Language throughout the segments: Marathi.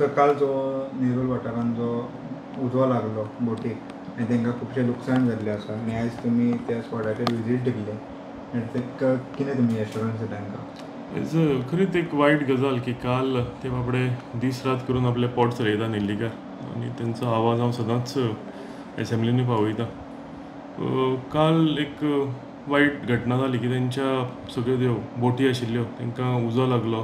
काल जो नेरूल वाठारांत जो उजो लागलो बोटीक आनी तांकां खुबशें लुकसाण जाल्लें आसा आनी आयज तुमी त्या स्पॉटाचेर विजीट दिल्ले आनी तांकां कितें तुमी एश्युरन्स दिता तांकां? खरीच एक वायट गजाल की काल ते बाबडे दीस रात करून आपले पोट चलयता नेल्लीकार आनी तेंचो आवाज हांव सदांच एसेंब्लीनी पावयता. काल एक वायट घटना जाली की तेंच्या सगळ्यो त्यो बोटी आशिल्ल्यो तांकां उजो लागलो.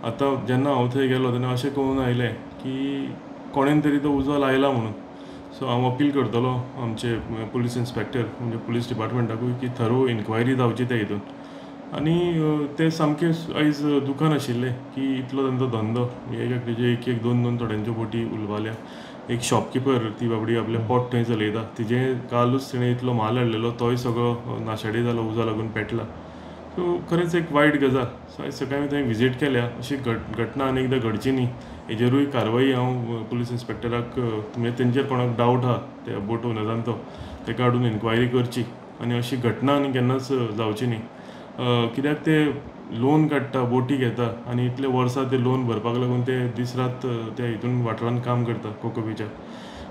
आतां जेन्ना हांव थंय गेलो तेन्ना अशें कळून आयलें की कोणेन तरी तो उजो लायला म्हणून. सो हांव अपील करतलो आमचे पुलीस इन्स्पेक्टर म्हणजे पुलीस डिपार्टमेंटाकूय की थरो इन्क्वायरी जावची ते हितून. आनी ते सामके आयज दुकान आशिल्लें की इतलो तेंचो धंदो तेजे एक दोन थोड्यांच्यो बोटी उलवाल्या. एक शॉपकिपर ती बाबडी आपलें पोट थंय चलयता तिजें कालूच तिणें इतलो म्हाल हाडलेलो तोय सगळो नाशाडी जालो उजो लागून पेटला. सो खरेंच एक वायट गजाल. सो आयज सकाळीं थंय विजीट केल्या अशी घटना आनी एकदां घडची न्ही हेजेरूय कारवाई हांव पुलीस इन्स्पेक्टराक म्हणजे तेंचेर कोणाक डावट आहा त्या बोट ओनरांचो तेका हाडून इन्क्वायरी करची आनी अशी घटना आनी केन्नाच जावची न्ही. कित्याक ते लोन काडटा बोटी घेता आनी इतले वर्सां ते लोन भरपाक लागून ते दीस रात ते हितून वाठारांत काम करता कोको बीचार.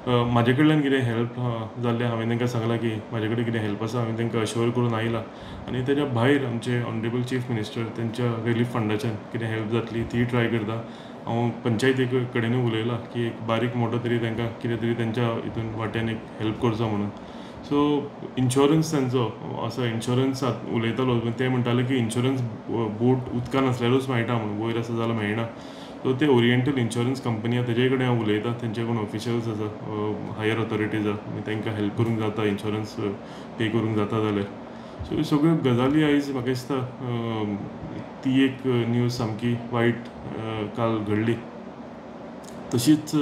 म्हाजे कडल्यान कितें हेल्प जाल्लें हांवें तांकां सांगलां की म्हाजे कडेन कितें हेल्प आसा हांवें तांकां अश्योर करून आयलां. आनी तेज्या भायर आमचे ऑनरेबल चीफ मिनिस्टर तेंच्या रिलीफ फंडाच्यान कितें हेल्प जातली ती ट्राय करता. हांव पंचायती कडेनूय उलयलां की एक बारीक मोटो तरी तांकां कितें तरी तेंच्या हितून वाट्यान एक हेल्प करचो म्हणून. सो इन्शुरन्स तेंचो असो इन्शुरन्सांत उलयतालो ते म्हणटाले की इन्शुरन्स बोट उदकान आसल्यारूच मेळटा म्हणून वयर आसा जाल्यार मेळना. सो ते ओरिएंटल इन्शुरन्स कंपनी आसा तेजे कडेन हांव उलयतां तेंचे कोण ऑफिशियल्स आसा हायर ऑथॉरिटीज आसा तांकां हेल्प करूंक जाता इन्शुरन्स पे करूंक जाता जाल्यार. सो ह्यो सगळ्यो गजाली आयज म्हाका दिसता ती एक न्यूज सामकी वायट काल घडली. तशीच